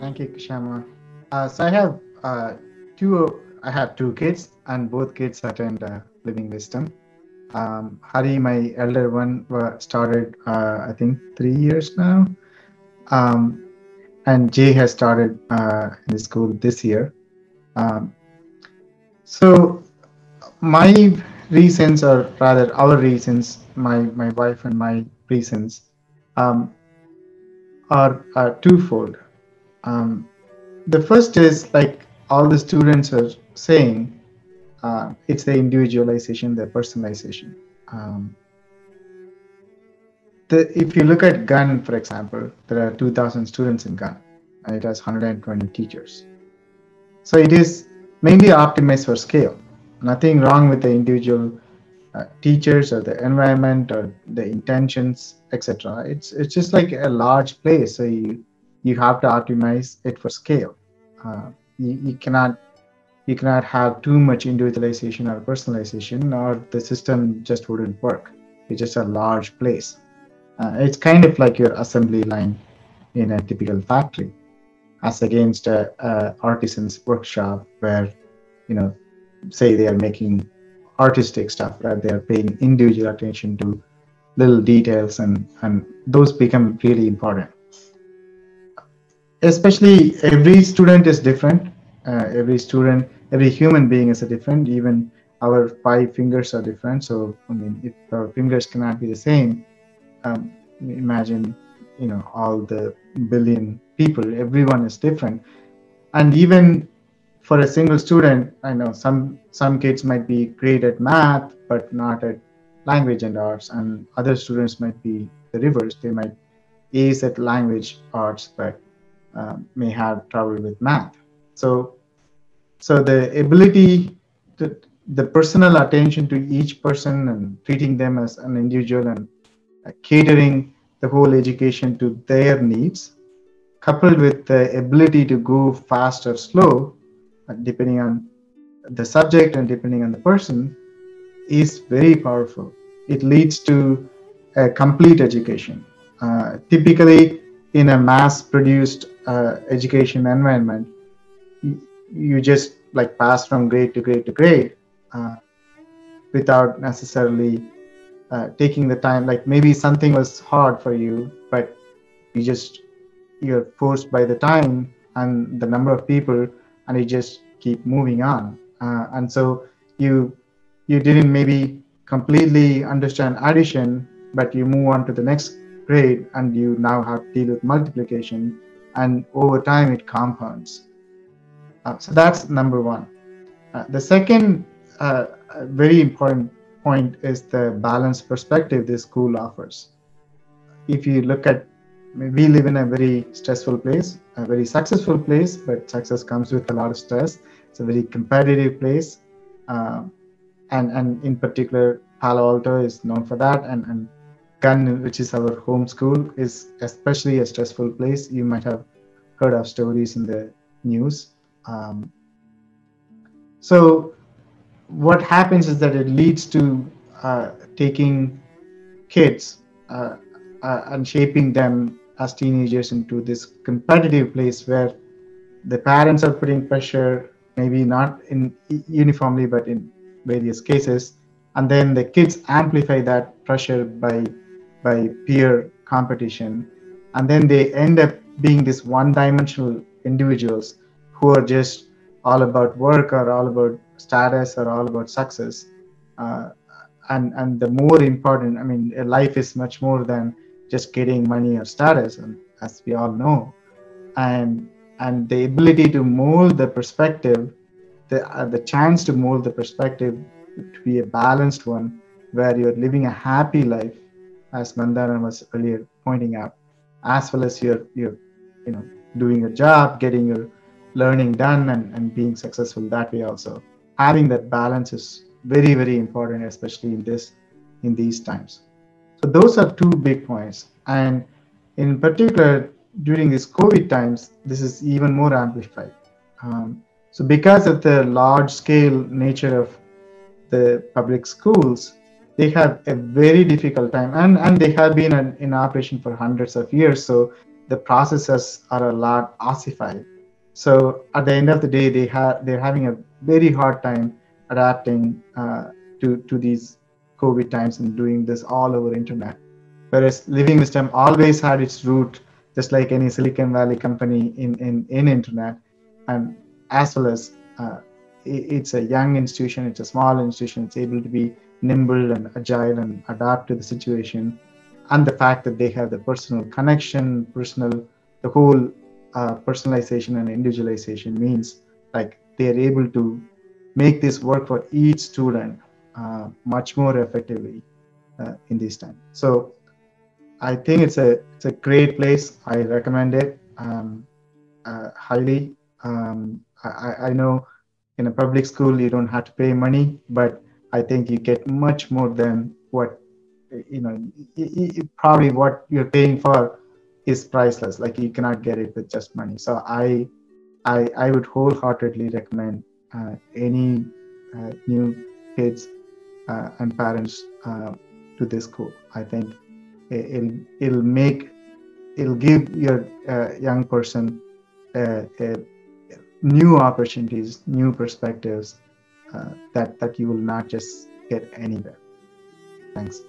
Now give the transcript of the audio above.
Thank you, Kishama. So I have two kids, and both kids attend Living Wisdom. Hari, my elder one, started I think 3 years now, um, and Jay has started in the school this year. Um, so my reasons, or rather our reasons, my wife and my reasons, um, are twofold. Um, the first is like all the students are saying, it's the individualization, the personalization. Um, if you look at Gun, for example, there are 2,000 students in Gun, and it has 120 teachers. So it is mainly optimized for scale. Nothing wrong with the individual teachers or the environment or the intentions, etc. It's just like a large place, so you have to optimize it for scale. You cannot have too much individualization or personalization, or the system just wouldn't work. It's just a large place. It's kind of like your assembly line in a typical factory, as against a artisan's workshop where, you know, say they are making artistic stuff, right? They are paying individual attention to little details, and those become really important. Especially every student is different. Every human being is a different. Even our 5 fingers are different. So I mean, if our fingers cannot be the same, imagine, all the billion people. Everyone is different, and even for a single student, I know some kids might be great at math but not at language and arts, and other students might be the reverse. They might ace at language arts but may have trouble with math. So the ability to the personal attention to each person and treating them as an individual, and catering the whole education to their needs, coupled with the ability to go fast or slow, depending on the subject and depending on the person, is very powerful. It leads to a complete education. Typically, in a mass produced education environment, you just like pass from grade to grade to grade, uh, without necessarily taking the time. Like maybe something was hard for you, but you're forced by the time and the number of people, and you just keep moving on. And so you you didn't maybe completely understand addition, but you move on to the next grade, and you now have to deal with multiplication, and over time it compounds. So that's number one. The second very important point is the balanced perspective this school offers. If you look at, we live in a very stressful place, a very successful place, but success comes with a lot of stress. It's a very competitive place. Uh, and in particular, Palo Alto is known for that. And Gun, which is our home school, is especially a stressful place. You might have heard of stories in the news. Um, so what happens is that it leads to taking kids and shaping them as teenagers into this competitive place where the parents are putting pressure, maybe not in uniformly, but in various cases, and then the kids amplify that pressure by peer competition, and then they end up being this one-dimensional individuals who are just all about work, or all about status, or all about success. Uh, and the more important, I mean, life is much more than just getting money or status, and as we all know, and the ability to mold the perspective, the chance to mold the perspective to be a balanced one, where you're living a happy life, as Mandana was earlier pointing out, as well as you're doing your job, getting your learning done, and being successful that way also. Having that balance is very, very important, especially in these times. So those are two big points. And in particular, during these COVID times, this is even more amplified. So because of the large scale nature of the public schools, they have a very difficult time, and they have been in operation for hundreds of years. So the processes are a lot ossified. So at the end of the day, they're having a very hard time adapting to these COVID times and doing this all over internet. Whereas Living Wisdom always had its root, just like any Silicon Valley company in internet, and as well as it's a young institution, it's a small institution, it's able to be nimble and agile and adapt to the situation, and the fact that they have the personal connection, the whole personalization and individualization means like they're able to make this work for each student much more effectively in this time. So I think it's a great place. I recommend it highly. I know in a public school you don't have to pay money, but I think you get much more than what you know. Probably what you're paying for is priceless. Like you cannot get it with just money. So I would wholeheartedly recommend any new kids and parents to this school. I think it'll make it'll give your young person new opportunities, new perspectives that you will not just get anywhere. Thanks.